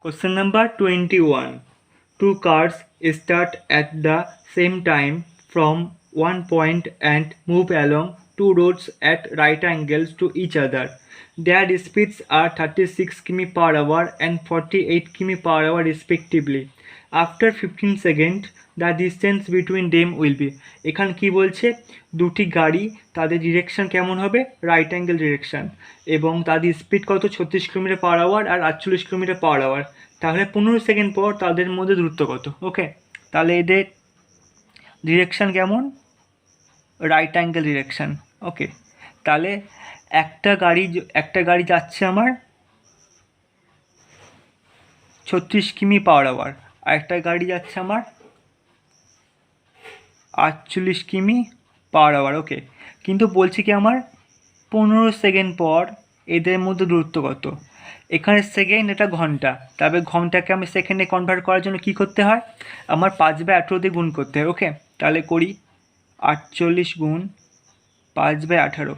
Question number 21. Two cars start at the same time from one point and move along two roads at right angles to each other. Their speeds are 36 km per hour and 48 km per hour respectively. After 15 seconds, the distance between them will be. এখানে কি বলছে, দুটি গাড়ি তাদের direction কেমন হবে, right angle direction, এবং তাদের স্পিড কত 36 কিলোমিটার পার আওয়ার আর 48 কিলোমিটার পার আওয়ার। তাহলে 15 সেকেন্ড পর তাদের মধ্যে দূরত্ব কত। ওকে, তাহলে এদের ডিরেকশন কেমন, রাইট অ্যাঙ্গেল ডিরেকশন। ওকে, তাহলে একটা গাড়ি যাচ্ছে আমার 36 কিমি পার আওয়ার, আর একটা গাড়ি যাচ্ছে আমার 48 কিমি পার আওয়ার। ওকে, কিন্তু বলছি কি আমার 15 সেকেন্ড পর এদের মধ্যে দূরত্ব কত। এখানে সেকেন্ড, এটা ঘন্টা, তবে ঘন্টাকে আমি সেকেন্ডে কনভার্ট করার জন্য কি করতে হয়, আমার 5/18 দিয়ে গুণ করতে হয়। ওকে, তাহলে করি 48 গুণ 5/18,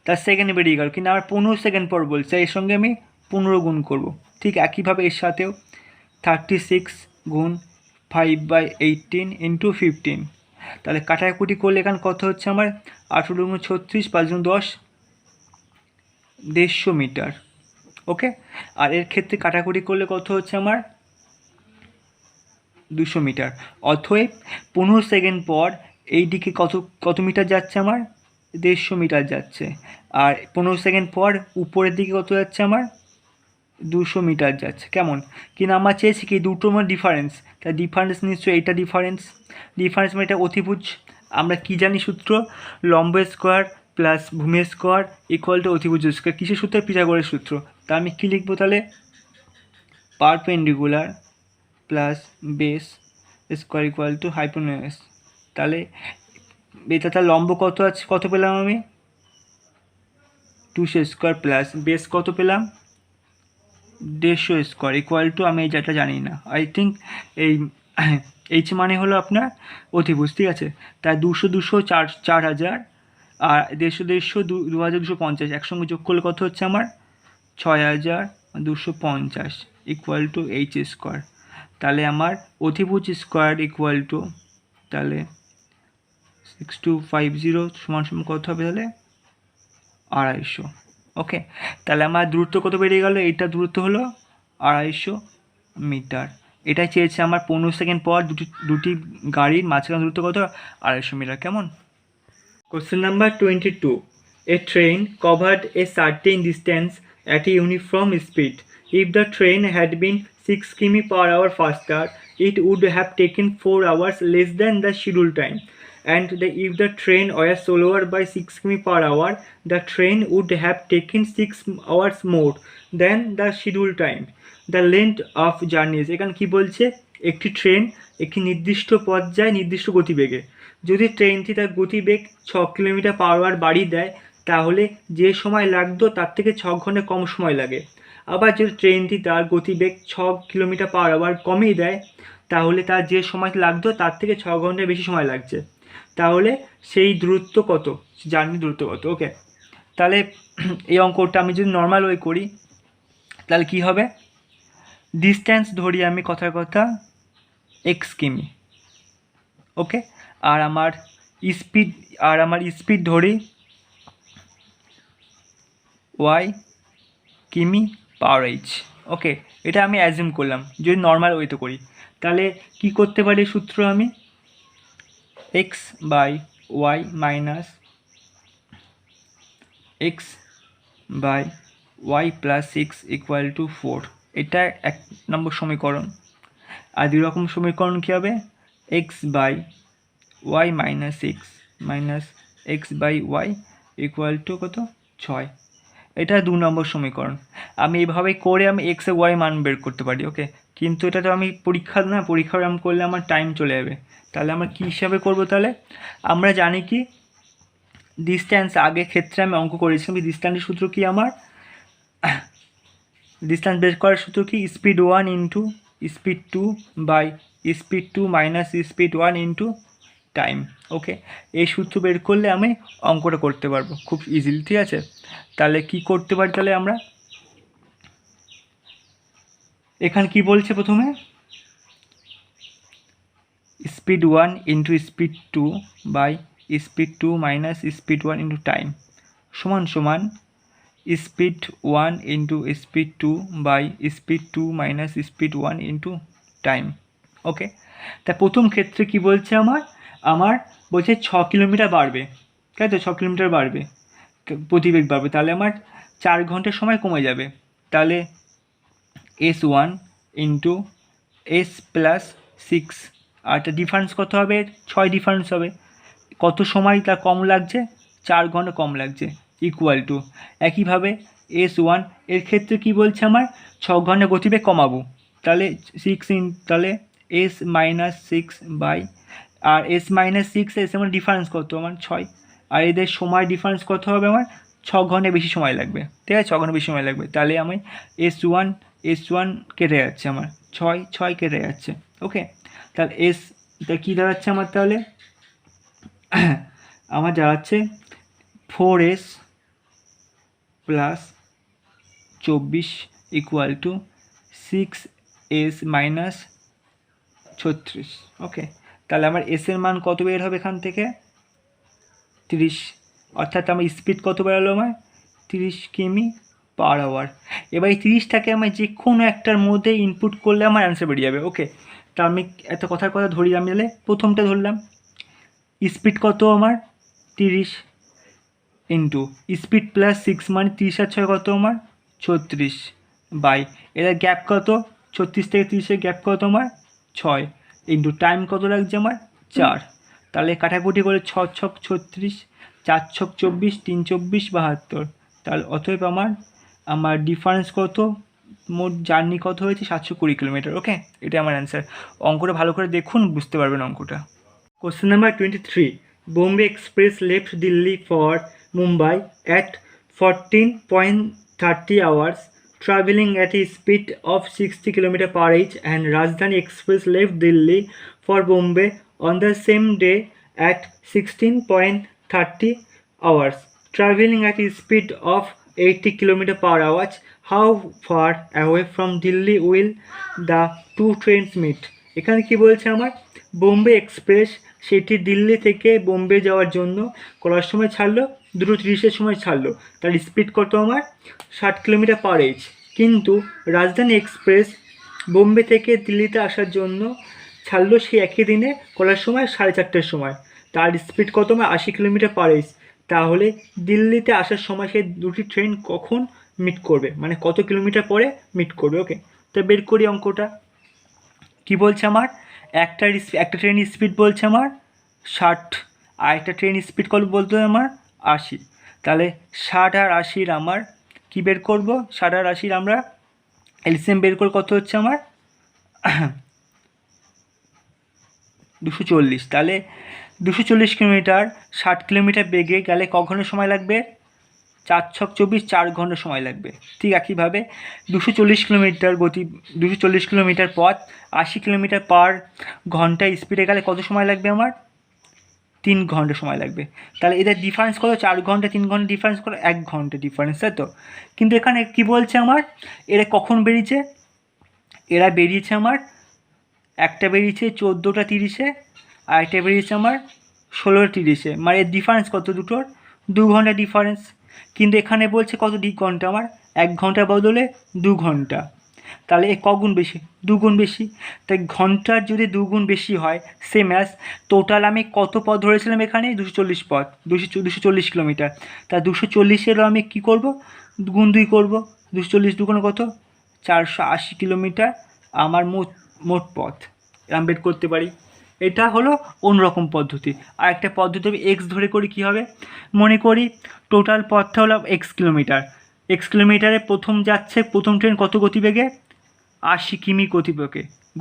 তার সেকেন্ড বেরিয়ে গেল, কিন্তু আমার 15 সেকেন্ড পর বলছে, এর সঙ্গে আমি 15 গুণ করব। ঠিক একইভাবে এর সাথেও 36 গুণ 5/18 ইন্টু 15, তাহলে কাটাকুটি করলে এখানে কত হচ্ছে আমার 18 গুণ 36, 5 গুণ 10, 150 মিটার। ওকে, আর এর ক্ষেত্রে কাটাকুটি করলে কত হচ্ছে আমার 200 মিটার। অতএব 15 সেকেন্ড পর এই দিকে কত মিটার যাচ্ছে আমার 150 মিটার যাচ্ছে, আর 15 সেকেন্ড পর উপরের দিকে কত যাচ্ছে আমার 200 মিটার যাচ্ছে। কেমন, কিন্তু আমার চেয়েছি কি দুটোর মধ্যে ডিফারেন্স, তা ডিফারেন্স নিশ্চয়ই এইটা ডিফারেন্স মানে এটা অতিভুজ। আমরা কি জানি সূত্র, লম্ব স্কোয়ার প্লাস ভূমি স্কোয়ার ইকুয়াল টু অতিভুজ স্কোয়ার। কিসের সূত্র, পিথাগোরাসের সূত্র। তা আমি কী লিখবো তাহলে, perpendicular plus base square equal to hypotenuse. তাহলে এটা লম্ব কত আছে, কত পেলাম আমি 200 স্কোয়ার প্লাস বেস কত পেলাম 150 স্কোয়ার ইকুয়াল টু, আমি এই যেটা জানি না, আই থিঙ্ক এই এইচ মানে হলো আপনার অতিভুজ। ঠিক আছে, তাই 200 4000, আর 150 2250 একসঙ্গে যোগ করলে কত হচ্ছে আমার 6250 ইকুয়াল টু এইচ স্কোয়ার। তাহলে আমার অতিভুজ স্কোয়ার ইকুয়াল টু, তাহলে 6250 সমান কত হবে, তাহলে 250। ওকে, তাহলে আমার দূরত্ব কত বেরিয়ে গেল, এইটা দূরত্ব হলো 250 মিটার। এটাই চেয়েছে আমার 15 সেকেন্ড পর দুটি গাড়ির মাঝখানে দূরত্ব কত 250 মিটার। কেমন। Question number 22. A train covered a certain distance at a uniform speed. If the train had been 6 km per hour faster, it would have taken 4 hours less than the scheduled time. And if the train were slower by 6 km per hour, the train would have taken 6 hours more than the scheduled time. The length of journeys. এখানে কি বলছে, একটি train একটি নির্দিষ্ট পথ যায় নির্দিষ্ট গতিবেগে। যদি ট্রেনটি তার গতিবেগ 6 কিলোমিটার পার আওয়ার বাড়িয়ে দেয়, তাহলে যে সময় লাগতো তার থেকে 6 ঘন্টা কম সময় লাগে। আবার যদি ট্রেনটি তার গতিবেগ 6 কিলোমিটার পার আওয়ার কমিয়ে দেয়, তাহলে তার যে সময় লাগতো তার থেকে 6 ঘন্টা বেশি সময় লাগছে। তাহলে সেই দূরত্ব কত, জার্নি দূরত্ব কত। ওকে, তাহলে এই অঙ্কটা আমি যদি নর্মাল ওয়ে করি, তাহলে কি হবে, ডিস্ট্যান্স ধরি আমি কথার কথা এক্স কিমি। ওকে, আর আমার স্পিড ধরি ওয়াই কিমি পাওয়ার এইচ। ওকে, এটা আমি অ্যাজিউম করলাম যদি নর্মাল ওয়েতে করি। তাহলে কি করতে পারি সূত্র, আমি x by y minus x by y plus 6 equal to 4, এটা 1 নম্বর সমীকরণ। আর 2 রকম সমীকরণ কী হবে, x by y minus 6 minus x by y equal to কত 6, এটা 2 নম্বর সমীকরণ। আমি এইভাবে করে আমি এক্স এর ওয়াই মান বের করতে পারি। ওকে, কিন্তু এটা তো আমি পরীক্ষার আমি করলে আমার টাইম চলে যাবে। তাহলে আমরা কী হিসাবে করব, তাহলে আমরা জানি কি ডিস্ট্যান্স, আগে ক্ষেত্রে আমি অঙ্ক করেছিলাম, ডিস্ট্যান্সের সূত্র কি আমার, ডিস্ট্যান্স বের করার সূত্র কি, speed 1 into speed 2 by speed 2 minus speed 1 into time. Okay, এই সূত্র বের করলে আমি অঙ্কটা করতে পারবো খুব ইজিলি। ঠিক আছে, তাহলে কি করতে পারি, তাহলে আমরা এখানে কি বলছে প্রথমে, speed 1 into speed 2 by speed 2 minus speed 1 into time সমান সমান speed 1 into speed 2 by speed 2 minus speed 1 into time. Okay, তা প্রথম ক্ষেত্রে কি বলছে আমার, আমার বলছে 6 কিলোমিটার বাড়বে, তাই তো 6 কিলোমিটার বাড়বে, প্রতিবেগ বাড়বে, তাহলে আমার 4 ঘন্টার সময় কমে যাবে। তাহলে S1 ইন্টু এস প্লাস 6, আর একটা ডিফারেন্স কত হবে, 6 ডিফারেন্স হবে, কত সময় তার কম লাগছে, 4 ঘন্টা কম লাগছে, ইকুয়াল টু একইভাবে S1 এর ক্ষেত্রে কি বলছে আমার 6 ঘন্টা গতিবেগ কমাবো, তাহলে 6 তাহলে S মাইনাস 6 বাই, আর S মাইনাস 6 এস আমার ডিফারেন্স কত আমার 6, আর এদের সময় ডিফারেন্স কত হবে আমার 6 ঘন্টা বেশি সময় লাগবে, ঠিক আছে 6 ঘন্টা বেশি সময় লাগবে, তাহলে আমি S1 কেটে যাচ্ছে আমার 6 কেটে যাচ্ছে। ওকে, তাহলে তা কী দাঁড়াচ্ছে আমার, তাহলে আমার দাঁড়াচ্ছে 4S plus 24 equal to 6S minus 36। ওকে, তাহলে আমার এর মান কত বের হবে এখান থেকে 30, অর্থাৎ আমার স্পিড কত বেরোলো আমার 30 কিমি পার আওয়ার। এবার এই 30টাকে আমি যে কোনো একটার মধ্যে ইনপুট করলে আমার অ্যান্সার বেরিয়ে যাবে। ওকে, তা আমি একটা কথার কথা ধরি, আমি তাহলে প্রথমটা ধরলাম, স্পিড কত আমার 30 ইন্টু স্পিড প্লাস 6 মানে 30 আর 6 কত আমার 36 বাই এর গ্যাপ কত 36 থেকে 30-এর গ্যাপ কত আমার 6 ইন্টু টাইম কত লাগছে আমার 4, তাহলে কাটাকুটি করে 6 ছক 36, 4 ছক 24, 3 24 72, তাহলে অতএব আমার ডিফারেন্স কত, মোট জার্নি কত হয়েছে 720 কিলোমিটার। ওকে, এটা আমার অ্যান্সার। অঙ্কটা ভালো করে দেখুন, বুঝতে পারবেন অঙ্কটা। Question number 23. Bombay Express left Delhi for Mumbai at 14.30 hours, traveling at a speed of 60 km per hour, and Rajdhani Express left Delhi for Bombay on the same day at 16.30 hours, traveling at a speed of 80 km per hour. How far away from Delhi will the two trains meet? এখানে কি বলছে আমার, Bombay express সেটি দিল্লি থেকে বোম্বে যাওয়ার জন্য করার সময় ছাড়লো 2:30-এর সময় ছাড়লো, তার স্পিড কত আমার 60 কিলোমিটার পার আওয়ার, কিন্তু রাজধানী এক্সপ্রেস বোম্বে থেকে দিল্লিতে আসার জন্য ছাড়লো সেই একই দিনে করার সময় 4:30-এর সময়, তার স্পিড কত আমার 80 কিলোমিটার পার আওয়ার। তাহলে দিল্লিতে আসার সময় সেই দুটি ট্রেন কখন মিট করবে, মানে কত কিলোমিটার পরে মিট করবে। ওকে, তো বের করি অঙ্কটা। কি বলছে আমার, একটা ট্রেন স্পিড বলছে আমার 60, আর একটা ট্রেন স্পিড কত বলতে আমার 80, তাহলে 60 আর 80-র আমার কি বের করব, 60 আর 80-র আমরা এলসিএম বের করে কত হচ্ছে আমার 240, তাহলে 240 কিলোমিটার 60 কিলোমিটার বেগে গেলে ক ঘন্টা সময় লাগবে, 4 ছক 24, 4 ঘন্টা সময় লাগবে। ঠিক একইভাবে 240 কিলোমিটার পথ 80 কিলোমিটার পার ঘন্টায় স্পিডে গেলে কত সময় লাগবে আমার 3 ঘন্টা সময় লাগবে। তাহলে এদের ডিফারেন্স কত, 4 ঘন্টা 3 ঘন্টা ডিফারেন্স কত 1 ঘন্টা ডিফারেন্স, তাই তো। কিন্তু এখানে কি বলছে আমার, এরা কখন বেরিয়েছে, এরা বেরিয়েছে আমার একটা বেরিয়েছে 14:30-এ, আর একটা বেরিয়েছে আমার 16:30-এ, মানে এর ডিফারেন্স কত দুটোর 2 ঘন্টা ডিফারেন্স। কিন্তু এখানে বলছে কত ঘন্টা আমার 1 ঘন্টার বদলে 2 ঘন্টা, তাহলে এ কগুণ বেশি 2 গুণ বেশি, তাই ঘন্টার যদি 2 গুণ বেশি হয় সেম অ্যাজ টোটাল আমি কত পথ ধরেছিলাম এখানে 240 পথ, 240 কিলোমিটার, তা 240-এরও আমি কী করব গুণ 2 করব, 240 দুগুণ কত 480 কিলোমিটার আমার মোট পথ এরম বের করতে পারি। এটা হলো অন্যরকম পদ্ধতি। আর একটা পদ্ধতি আমি এক্স ধরে করি, কী হবে মনে করি টোটাল পথটা হলো এক্স কিলোমিটারে প্রথম ট্রেন কত গতিবেগে 80 কিমি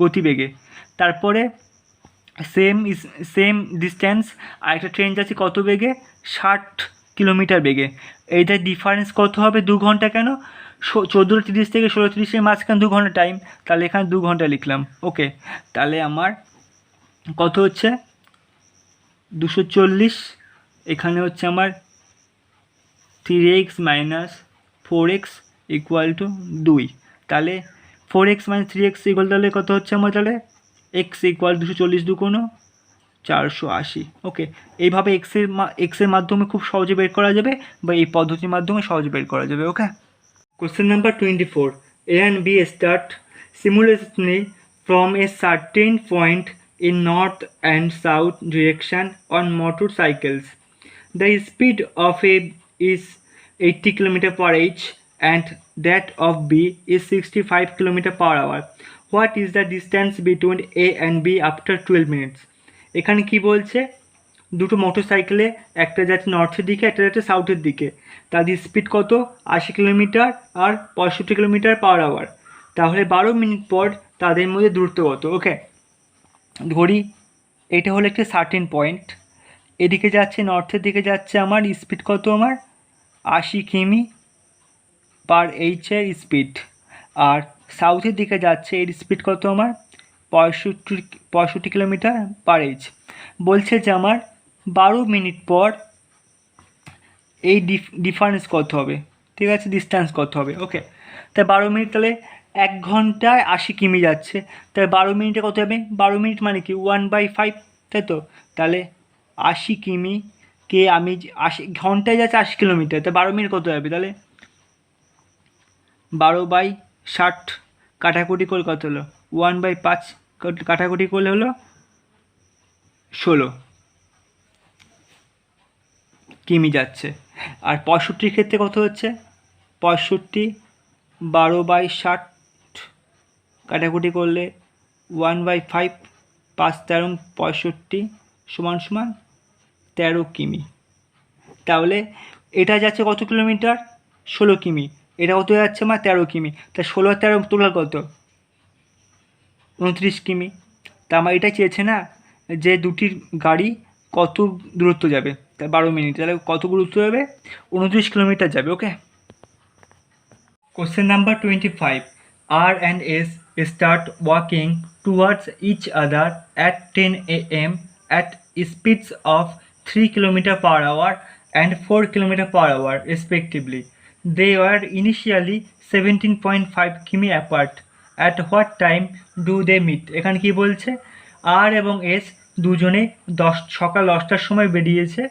গতিবেগে, তারপরে সেম ডিস্ট্যান্স আরেকটা ট্রেন যাচ্ছে কত বেগে 60 কিলোমিটার বেগে, এইটার ডিফারেন্স কত হবে 2 ঘন্টা, কেন 14:30 থেকে 16:30-এর মাঝখানে 2 ঘন্টা টাইম, তাহলে এখানে 2 ঘন্টা লিখলাম। ওকে, তাহলে আমার কত হচ্ছে 240, এখানে হচ্ছে আমার 3x minus 4x equal to 2, তাহলে 4x - 3x ইকুয়াল তাহলে কত হচ্ছে আমার, তাহলে x ইকুয়াল 240 দুগুণ 480। ওকে, এইভাবে এক্সের মাধ্যমে খুব সহজে বের করা যাবে, বা এই পদ্ধতির মাধ্যমে সহজে বের করা যাবে। ওকে, question number 24, A and B start simultaneously from a certain point in north and south direction on motorcycles. The speed of A is 80 km per h and that of B is 65 km per hour. What is the distance between A and B after 12 minutes? এখানে কি বলছে, দুটো মোটরসাইকেলে একটা যাচ্ছে নর্থের দিকে, একটা যাচ্ছে সাউথের দিকে, তাদের স্পিড কত, 80 কিলোমিটার আর 65 কিলোমিটার পার আওয়ার। তাহলে 12 মিনিট পর তাদের মধ্যে দূরত্ব কত। ওকে, ধরি এটা হলো একটা সার্টেন পয়েন্ট, এদিকে যাচ্ছে নর্থের দিকে যাচ্ছে আমার স্পিড কত, আমার 80 কিমি পার এইচের স্পিড, আর সাউথের দিকে যাচ্ছে এর স্পিড কত আমার 65 কিলোমিটার পার এইচ। বলছে যে আমার 12 মিনিট পর এই ডিফারেন্স কত হবে, ঠিক আছে, ডিস্টেন্স কত হবে। ওকে, তাই 12 মিনিট, তাহলে 1 ঘন্টায় 80 কিমি যাচ্ছে, তাই 12 মিনিটে কত হবে, 12 মিনিট মানে কি 1/5, তাই তো। তাহলে 80 কিমি কে আমি 80 ঘন্টায় যাচ্ছে 80 কিলোমিটার, তাই 12 মিনিট কত হবে, তাহলে 12/60 কাটাকুটি করে কত হলো, 1/5 কাটাকুটি করলে হলো 16 কিমি যাচ্ছে। আর 65 ক্ষেত্রে কত হচ্ছে, 65 12/60 কাটাকুটি করলে 1/5, 5 13 65 সমান সমান 13 কিমি। তাহলে এটা যাচ্ছে কত কিলোমিটার, 16 কিমি, এটা কত যাচ্ছে আমার 13 কিমি, তা 16 আর 13 তোলা কত, 29 কিমি। তা আমার এটা চেয়েছে না যে দুটির গাড়ি কত দূরত্ব যাবে, তা 12 মিনিট, তাহলে কত দূরত্ব যাবে, 29 কিলোমিটার যাবে। ওকে, question number 25, R and S start walking towards each other at 10 a.m. at speeds of 3 km per hour and 4 km per hour respectively. They were initially 17.5 km apart. At what time do they meet? এখানে কি বলছে, আর এবং S দুজনে সকাল 10টার সময় বেরিয়েছে,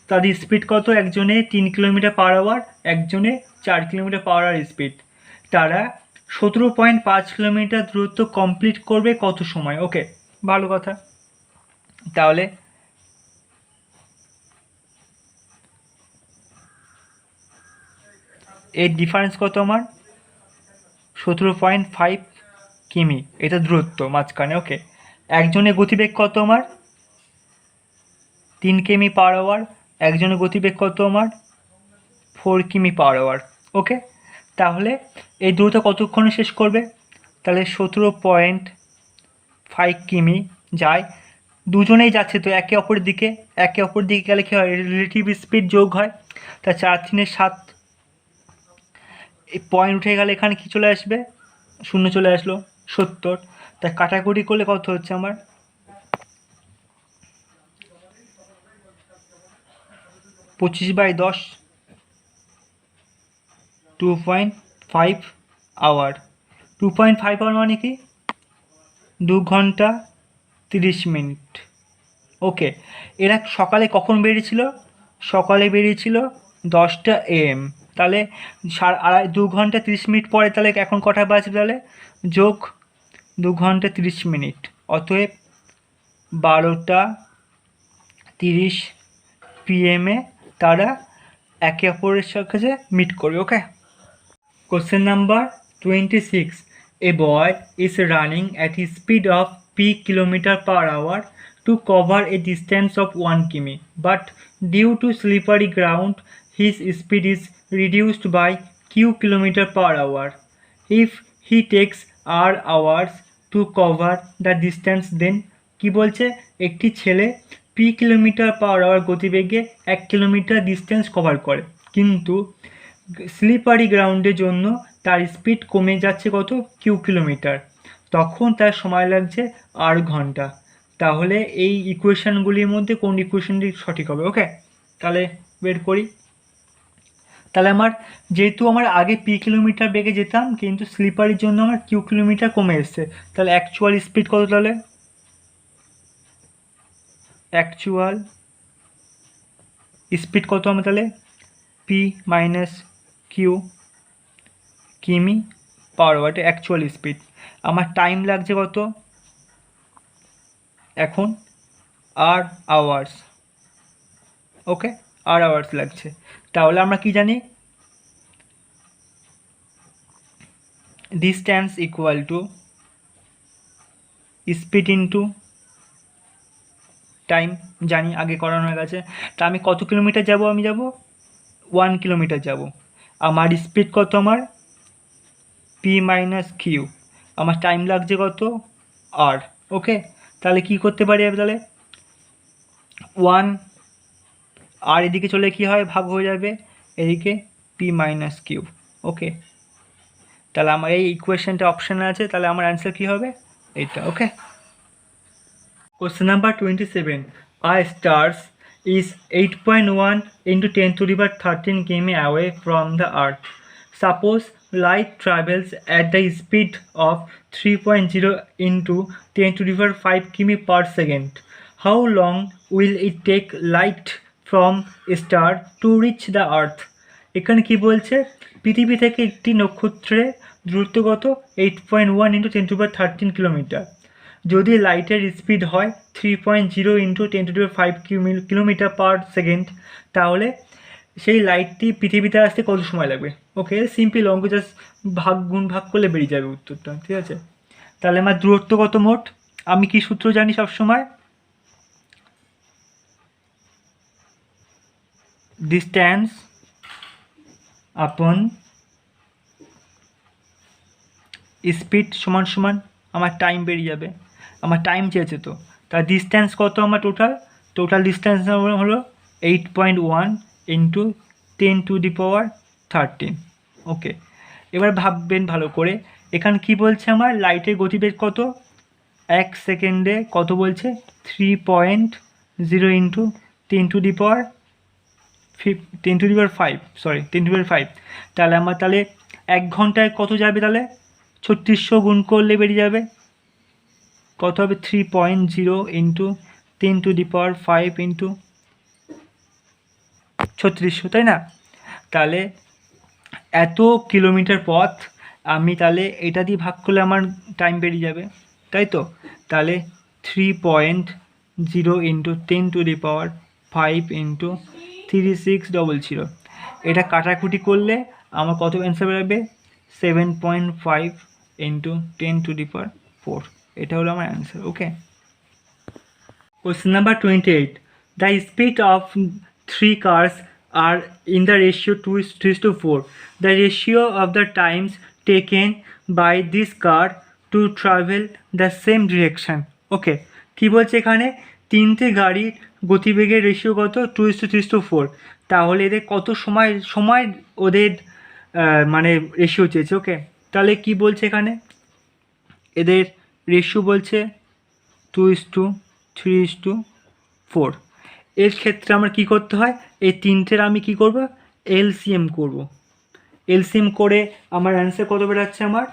তাদের speed কত, একজনে 3 কিলোমিটার পার আওয়ার, একজনে 4 কিলোমিটার পার আওয়ার স্পিড। তারা 17.5 কিলোমিটার দূরত্ব কমপ্লিট করবে কত সময়। ওকে, ভালো কথা। তাহলে এর ডিফারেন্স কত আমার, 17.5 কিমি, এটা দূরত্ব মাঝখানে। ওকে, একজনের গতিবেগ কত আমার 3 কিমি পার আওয়ার, একজনের গতিবেগ কত আমার 4 কিমি পার আওয়ার। ওকে, তাহলে এই দূরত্ব কতক্ষণে শেষ করবে, তাহলে 17.5 কিমি যায়, দুজনেই যাচ্ছে তো একে অপরের দিকে গেলে কী হয়, রিলেটিভ স্পিড যোগ হয়, তা 4 3 7, এই পয়েন্ট উঠে গেলে এখানে কি চলে আসবে, 0 চলে আসলো, 70। তা কাটাকুটি করলে কত হচ্ছে আমার 25/10, 2.5 আওয়ার। 2.5 আওয়ার মানে কি 2 ঘন্টা 30 মিনিট। ওকে, এরা সকালে কখন বেরিয়েছিল, সকালে বেরিয়েছিল 10টা AM, তাহলে 2 ঘন্টা 30 মিনিট পরে, তাহলে এখন কটা বাজবে, তাহলে যোগ 2 ঘন্টা 30 মিনিট, অতএব 12:30 PM তারা একে অপরের সাথে মিট করবে। ওকে, question number 26, a boy is running at a speed of p kilometer per hour to cover a distance of 1 km, but due to slippery ground his speed is reduced by q kilometer per hour. If he takes r hours to cover the distance, then কি বলছে, একটি ছেলে p kilometre per hour গতিবেগে 1 kilometre distance cover করে, কিন্তু slippery গ্রাউন্ডের জন্য তার স্পিড কমে যাচ্ছে কত, কিউ কিলোমিটার, তখন তার সময় লাগছে 8 ঘন্টা। তাহলে এই ইকুয়েশনগুলির মধ্যে কোন ইকুয়েশনটি সঠিক হবে। ওকে, তাহলে বের করি। তাহলে আমার যেহেতু আমার আগে পি কিলোমিটার বেগে যেতাম, কিন্তু স্লিপারের জন্য আমার কিউ কিলোমিটার কমে এসছে, তাহলে অ্যাকচুয়াল স্পিড কত? তাহলে অ্যাকচুয়াল স্পিড কত আমার? তাহলে পি মাইনাস কিউ কিমি পাওয়ার ওয়াট অ্যাকচুয়াল স্পিড। আমার টাইম লাগছে কত এখন? আর আওয়ার্স। ওকে, আর আওয়ার্স লাগছে। তাহলে আমরা কি জানি? Distance equal to speed into time, জানি, আগে করানো হয়ে গেছে। তা আমি কত কিলোমিটার যাব? আমি যাব 1 কিলোমিটার যাব। আমার স্পিড কত? আমার পি মাইনাস কিউ। আমার টাইম লাগছে কত? আর। ওকে, তাহলে কি করতে পারি আমি? তাহলে 1 আর এদিকে চলে কি হয়? ভাগ হয়ে যাবে এদিকে পি মাইনাস কিউ। ওকে, তাহলে আমার এই ইকুয়েশনটা অপশানে আছে, তাহলে আমার অ্যান্সার কী হবে? এইটা। ওকে, question number 27। A stars is 8.1 into 10 to the power 13 km away from the earth. Suppose light travels at the speed of 3.0 into 10 to the power 5 km per second. How long will it take light from a star to reach the earth? এখানে কি বলছে? পৃথিবী থেকে একটি নক্ষত্রের দূরত্ব কত? 8.1 into 10 to the power 13 kilometre. যদি লাইটের স্পিড হয় 3.0 into 10 to the power 5 kilometre per second, তাহলে সেই লাইটটি পৃথিবীতে আসতে কত সময় লাগবে? ওকে, সিম্পল অঙ্ক, জাস্ট ভাগ করলে বেরিয়ে যাবে উত্তরটা। ঠিক আছে, তাহলে আমার দূরত্ব কত মোট? আমি কি সূত্র জানি সবসময়? ডিস্ট্যান্স আপন স্পিড সমান সমান আমার টাইম বেরিয়ে যাবে। আমার টাইম চেয়েছে, তো তার ডিস্ট্যান্স কত? আমার টোটাল ডিস্ট্যান্স হলো 8.1 ইন্টু 10 to the power 13। ওকে, এবার ভাববেন ভালো করে, এখানে কি বলছে? আমার লাইটের গতিবেগ কত? 1 সেকেন্ডে কত বলছে? 3.0 into 10 to the power 10 to the power 5, sorry 10 to the power 5। তাহলে আমার 1 ঘন্টায় কত যাবে? তাহলে 3600 গুণ করলে বেরিয়ে যাবে কত হবে? 3.0 into 10 to the power 5 into 3600, তাই না? তাহলে এত কিলোমিটার পথ আমি তাহলে এটা দিয়ে ভাগ করলে আমার টাইম বেরিয়ে যাবে, তাই তো? তাহলে 3.0 into 10 to the power 5 into 3600। এটা কাটাকুটি করলে আমার কত অ্যান্সার বেরোবে? 7.5 ইন্টু 10 to the power 4। এটা হলো আমার answer. Okay, question number 28। The speed of 3 cars are in the ratio 2:4. The ratio of the times taken by this car to travel the same direction. ওকে, কী বলছে এখানে? 3টে গাড়ির গতিবেগের ratio কত? 2:4। তাহলে এদের কত সময় ওদের মানে রেশিও চেয়েছে। ওকে, তাহলে কি বলছে এখানে? এদের রেশিও বলছে 2:3:4। এর ক্ষেত্রে আমার কি করতে হয়? এই তিনটের আমি কি করব? এলসিএম করব। এলসিএম করে আমার অ্যান্সার কত বেরোচ্ছে? আমার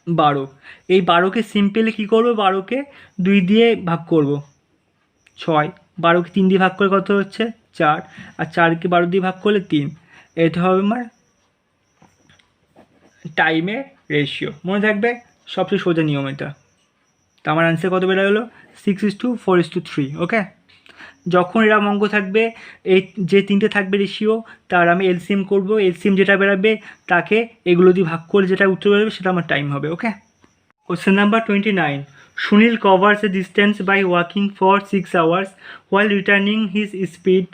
12। এই 12কে সিম্পলি কী করব? 12কে 2 দিয়ে ভাগ করব, 6। 12কে 3 দিয়ে ভাগ করে কত হচ্ছে? 4। আর 4কে 12 দিয়ে ভাগ করলে 3। এটা হবে আমার টাইমের রেশিও। মনে থাকবে, সবচেয়ে সোজা নিয়ম এটা। তো আমার অ্যান্সার কত বেরো হলো? 6:4:3। ওকে, যখন এরকম অঙ্ক থাকবে, এই যে তিনটে থাকবে রেশিও, তার আমি এলসিএম করব। এলসিএম যেটা বেরাবে তাকে এগুলো দিয়ে ভাগ করে যেটা উত্তর বেরোবে সেটা আমার টাইম হবে। Okay, question number 29। Sunil covers a distance by walking for 6 hours while returning his speed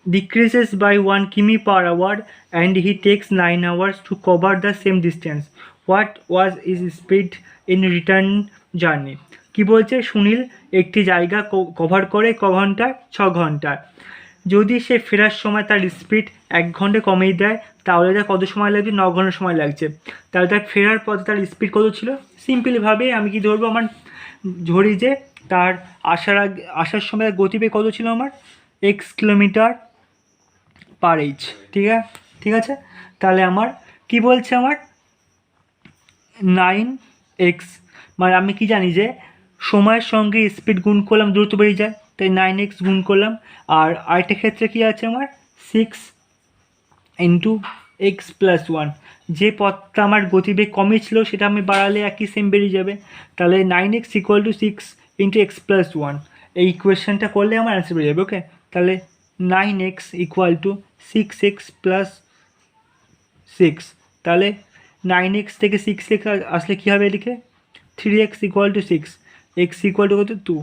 decreases by 1 km per hour and he takes 9 hours to cover the same distance. What was his speed in return journey? কি বলছে? সুনীল একটি জায়গা cover করে ঘন্টায়? 6 ঘন্টা। যদি সে ফেরার সময় তার স্পিড 1 ঘন্টা কমিয়ে দেয়, তাহলে তার কত সময় লাগছে? 9 ঘন্টা সময় লাগছে। তাহলে তার ফেরার পথে তার স্পিড কত ছিল? সিম্পলিভাবে আমি কি ধরবো? আমার ধরি যে তার আসার সময় গতিবেগ কত ছিল? আমার x কিলোমিটার পার এইচ। ঠিক আছে, তাহলে আমার কি বলছে, আমার 9x, মানে আমি কি জানি যে সময়ের সঙ্গে স্পিড গুণ করলাম দ্রুত বেরিয়ে যায়, তাই 9x গুণ করলাম। আর আরেকটা ক্ষেত্রে কি আছে আমার 6 ইন্টু এক্স প্লাস ওয়ান, যে পথটা আমার গতিবেগ কমই ছিল সেটা আমি বাড়ালে একই সেম বেরিয়ে যাবে। তাহলে 9x equal to 6 into x plus one, এই ইকুয়েশনটা করলে আমার অ্যান্সার বেরিয়ে যাবে। ওকে, তাহলে 9x equal to 6x plus 6, তাহলে 9x থেকে 6x আসলে কী হবে এদিকে 3x equal to 6, x equal to কত 2,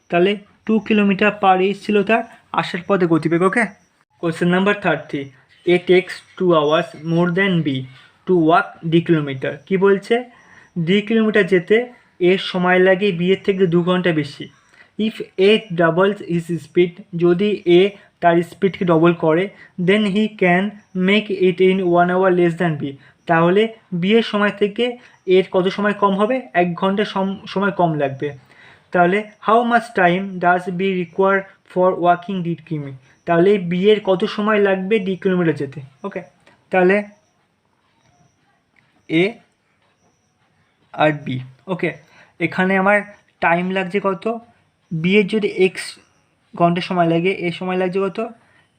তাহলে 2 কিলোমিটার পার এইচ ছিল তার আসার পথে গতিবেগ। Okay, question number 30, A takes 2 hours more than B to walk D kilometre. কী বলছে, ডি কিলোমিটার যেতে এর সময় লাগে বি এর থেকে 2 ঘন্টা বেশি। If A doubles his speed, যদি এ তার স্পিডকে ডবল করে, then he can make it in 1 hour less than B, তাহলে বি এর সময় থেকে এর কত সময় কম হবে, 1 ঘন্টা সময় কম লাগবে। তাহলে how much time does B require for walking D কিমি, তাহলে বি এর কত সময় লাগবে ডি কিলোমিটার যেতে। ওকে, তাহলে এ আর বি। ওকে, এখানে আমার টাইম লাগছে কত, বি এর যদি এক্স ঘন্টা সময় লাগে, এর সময় লাগছে কত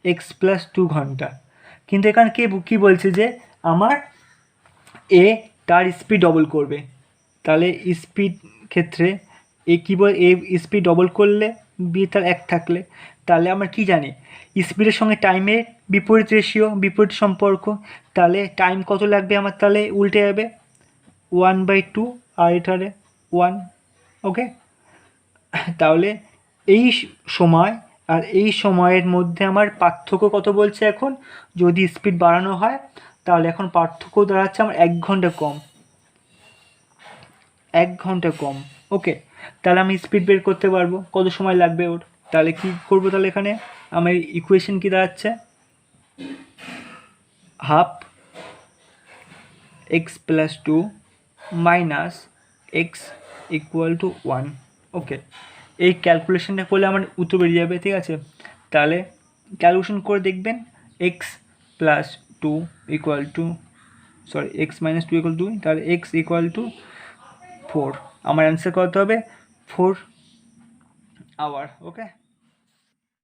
এক্স প্লাস 2 ঘন্টা। কিন্তু এখানে কী বলছে যে আমার এ তার স্পিড ডবল করবে, তাহলে স্পিড ক্ষেত্রে এ কী বল, এ স্পিড ডবল করলে বি তার 1 থাকলে, তাহলে আমরা কি জানি স্পিডের সঙ্গে টাইমের বিপরীত রেশিও, বিপরীত সম্পর্ক, তাহলে টাইম কত লাগবে আমার, তাহলে উল্টে যাবে 1/2 আর এটারে 1। ওকে, তাহলে এই সময় আর এই সময়ের মধ্যে আমার পার্থক্য কত বলছে, এখন যদি স্পিড বাড়ানো হয় তাহলে এখন পার্থক্য দাঁড়াচ্ছে আমার 1 ঘন্টা কম, 1 ঘন্টা কম। ওকে, তাহলে আমি স্পিড বের করতে পারবো কত সময় লাগবে ওর। তাহলে কি করবো, তাহলে এখানে আমার ইকুয়েশন কি দাঁড়াচ্ছে, half x plus 2 minus x equal to 1। ওকে, এই ক্যালকুলেশনটা করলে আমার উত্তর বেরিয়ে যাবে। ঠিক আছে, তাহলে ক্যালকুলেশন করে দেখবেন, x plus 2 equal to x minus 2 equal to, তাহলে এক্স ইকুয়াল টু 4, আমার অ্যান্সার কত হবে 4 আওয়ার। ওকে।